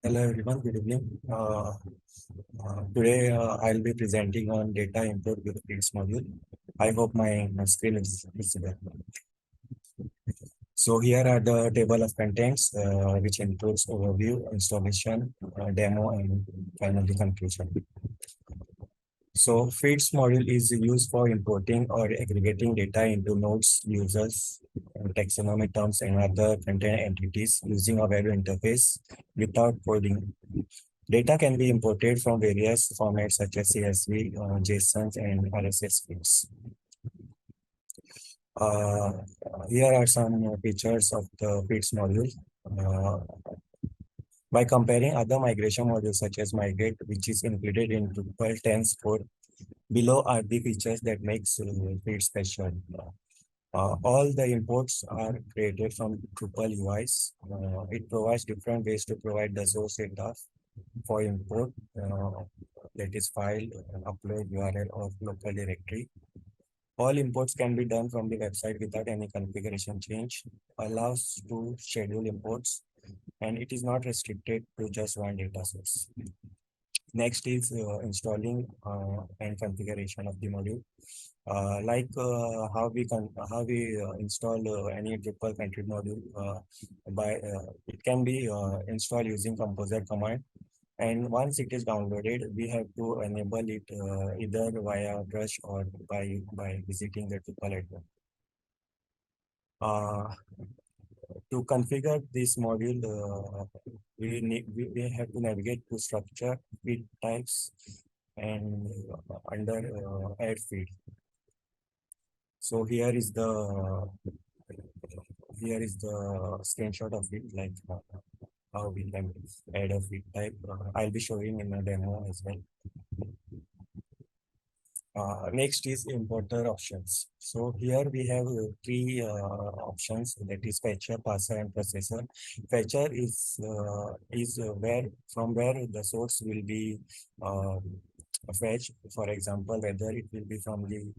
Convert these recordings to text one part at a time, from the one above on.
Hello everyone, good evening. Today I'll be presenting on data import with Feeds module. I hope my screen is visible. So here are the table of contents, which includes overview, installation, demo, and finally conclusion. So Feeds module is used for importing or aggregating data into nodes, users, taxonomy terms, and other content entities using a web interface without coding. Data can be imported from various formats such as CSV, JSON, and RSS feeds. Uh, Here are some features of the feeds module. Uh, by comparing other migration modules such as Migrate, which is included in Drupal 10's core, below are the features that makes feeds special. All the imports are created from Drupal UIs. It provides different ways to provide the source data for import, that is file, upload URL or local directory. All imports can be done from the website without any configuration change, allows to schedule imports, and it is not restricted to just one data source. Next is installing and configuration of the module. How we install any Drupal contrib module it can be installed using composer command. And once it is downloaded, we have to enable it either via Drush or by visiting the Drupal admin. To configure this module, we have to navigate to structure, feed types, and under add feed. So here is the screenshot of it, like how we can add a feed type. I'll be showing in a demo as well. Next is importer options. So here we have three options, that is fetcher, parser, and processor. Fetcher is where from where the source will be fetched. For example, whether it will be from the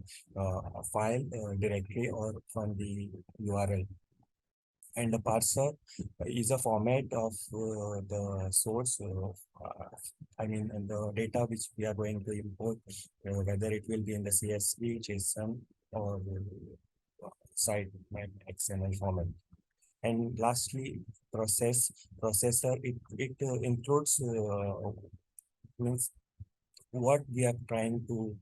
file directly or from the URL. And the parser is a format of the source, and the data which we are going to import, whether it will be in the CSV, JSON, or sitemap XML format. And lastly, processor, it includes means what we are trying to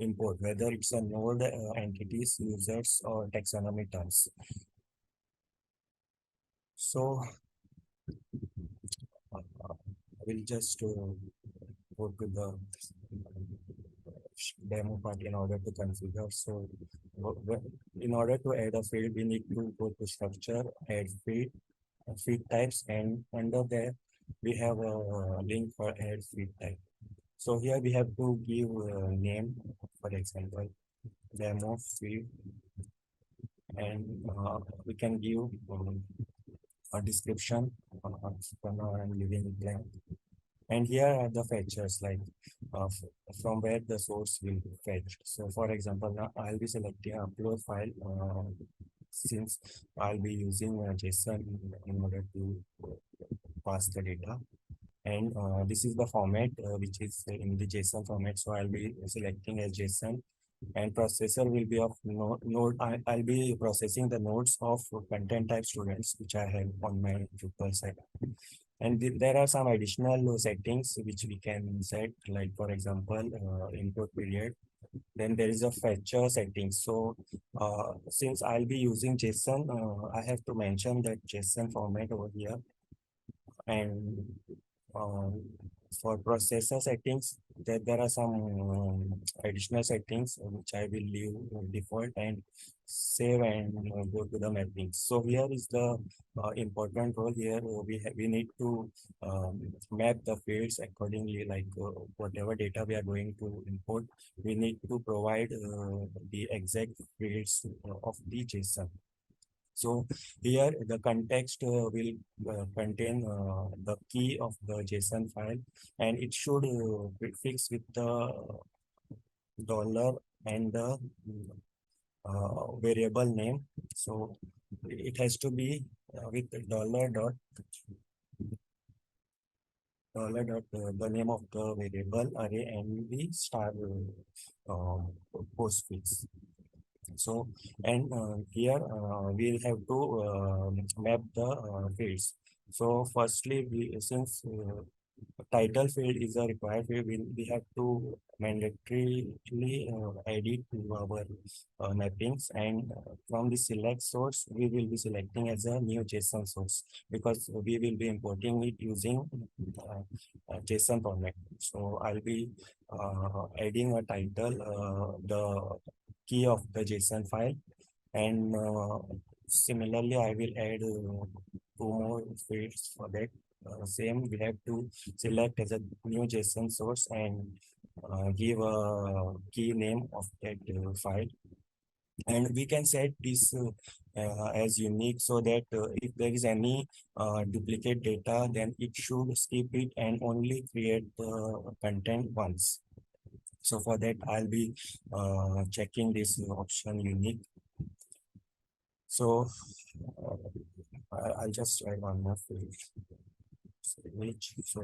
import, whether it's a node, entities, users, or taxonomy terms. So we'll just go to the demo part in order to configure. So in order to add a field, we need to go to structure, add feed, feed types, and under there we have a link for add feed type. So here we have to give a name, for example, demo feed, and we can give a description. For now I'm leaving it blank. And here are the fetchers, like from where the source will be fetched. So for example, now I'll be selecting upload file, since I'll be using JSON in order to pass the data. And this is the format which is in the JSON format. So I'll be selecting as JSON, and processor will be of node. I'll be processing the nodes of content type students which I have on my Drupal site. And there are some additional settings which we can set, like for example, input period. Then there is a fetcher setting. So since I'll be using JSON, I have to mention that JSON format over here. And for processor settings, there are some additional settings which I will leave default and save and go to the mapping. So here is the important role. Here we need to map the fields accordingly, like whatever data we are going to import, we need to provide the exact fields of the JSON. So here the context will contain the key of the JSON file, and it should be fixed with the dollar and the variable name. So it has to be with dollar dot the name of the variable array and the star postfix. So, and here we'll have to map the fields. So, firstly, since title field is a required field, we have to mandatorily add it to our mappings, and from the select source we will be selecting as a new JSON source because we will be importing it using JSON format. So I'll be adding a title, the key of the JSON file, and similarly I will add two more fields for that. Same, we have to select as a new JSON source and give a key name of that file. And we can set this as unique so that if there is any duplicate data, then it should skip it and only create the content once. So for that, I'll be checking this option unique. So I'll just try one more field. Which so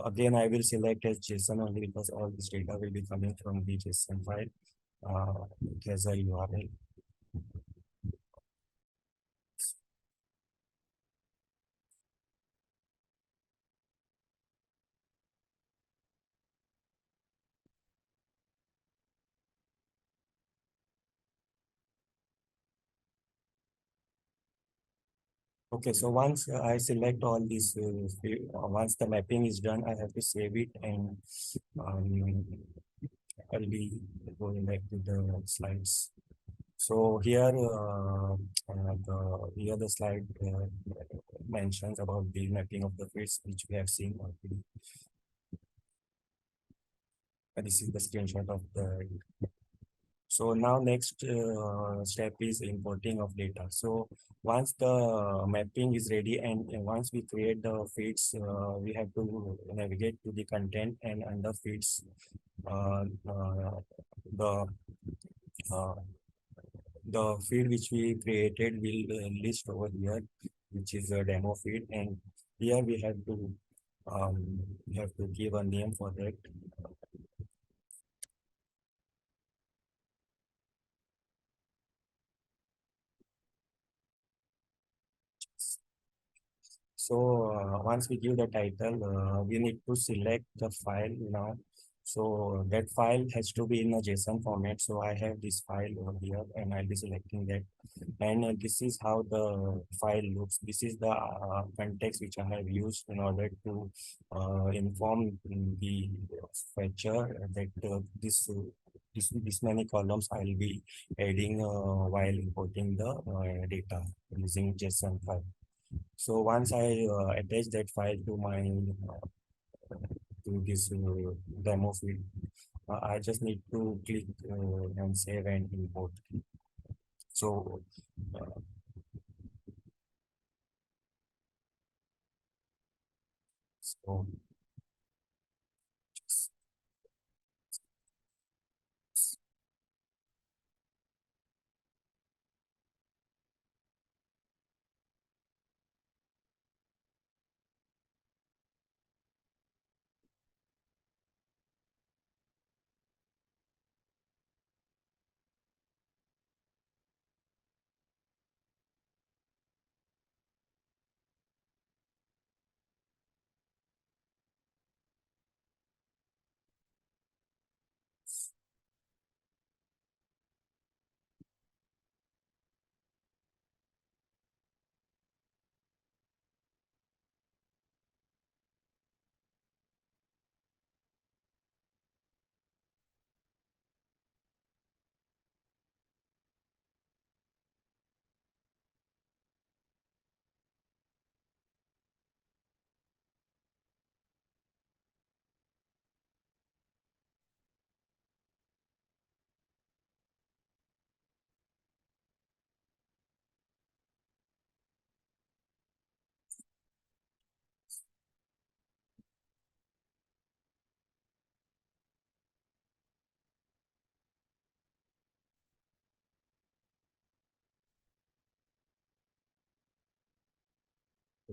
again I will select as JSON only because all this data will be coming from the JSON file. It has a URL. Okay, so once I select all these, once the mapping is done, I have to save it, and um, I'll be going back to the slides. So here, here the slide mentions about the mapping of the fields which we have seen already. This is the screenshot of the. So now next step is importing of data. So once the mapping is ready and once we create the feeds, we have to navigate to the content, and under feeds, uh, uh, the uh, the feed which we created will list over here, which is a demo feed, and here we have to give a name for that. So once we give the title, we need to select the file now. So that file has to be in a JSON format. So I have this file over here, and I'll be selecting that. And this is how the file looks. This is the context which I have used in order to inform the fetcher that this many columns I'll be adding while importing the data using JSON file. So once I attach that file to my to this demo field, I just need to click and save and import. So, uh, so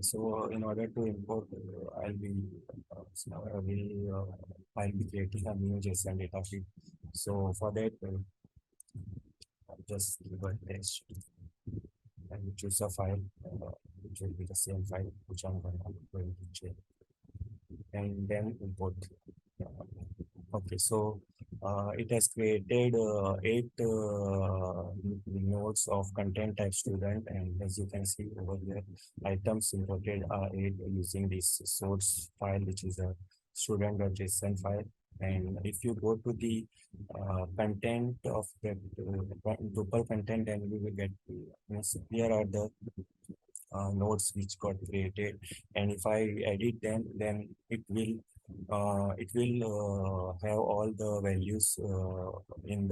So in order to import, I'll be creating a new JSON data feed. So for that, I'll just give a text and choose a file, which will be the same file which I'm going to change and then import. Okay, so it has created eight nodes of content type student, and as you can see over here, items imported are eight using this source file, which is a student.json file. And if you go to the content of the Drupal content, then we will get here are the nodes which got created, and if I edit them, then it will have all the values in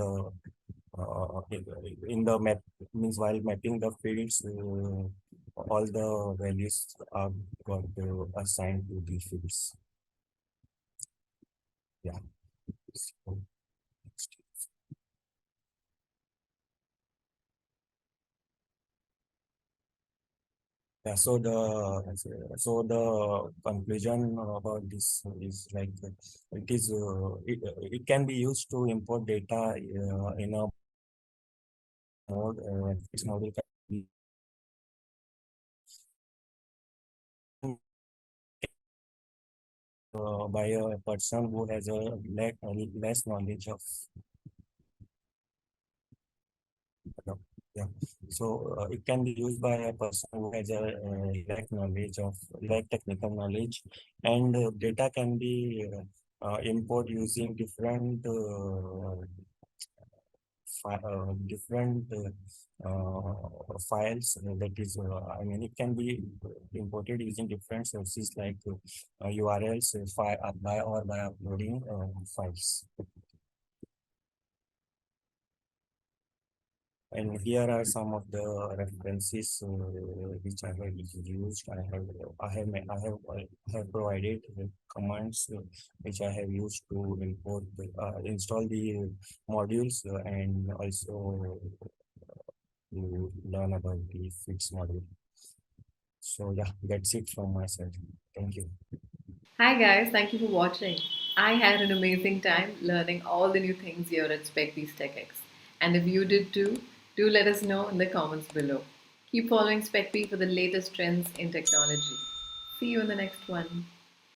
the map, means while mapping the fields, all the values are got assigned to the fields. Yeah. So, yeah, so the conclusion about this is like it can be used to import data in a mode. This model can be by a person who has less knowledge of. Yeah. So it can be used by a person who has a lack technical knowledge, and data can be import using different files. That is, I mean, it can be imported using different sources like URLs, by uploading files. And here are some of the references which I have used. I have provided commands which I have used to install the modules and also to learn about the Feeds module. So yeah, that's it from my side. Thank you. Hi guys, thank you for watching. I had an amazing time learning all the new things here at Specbee's TechX. And if you did too, do let us know in the comments below. Keep following Specbee for the latest trends in technology. See you in the next one.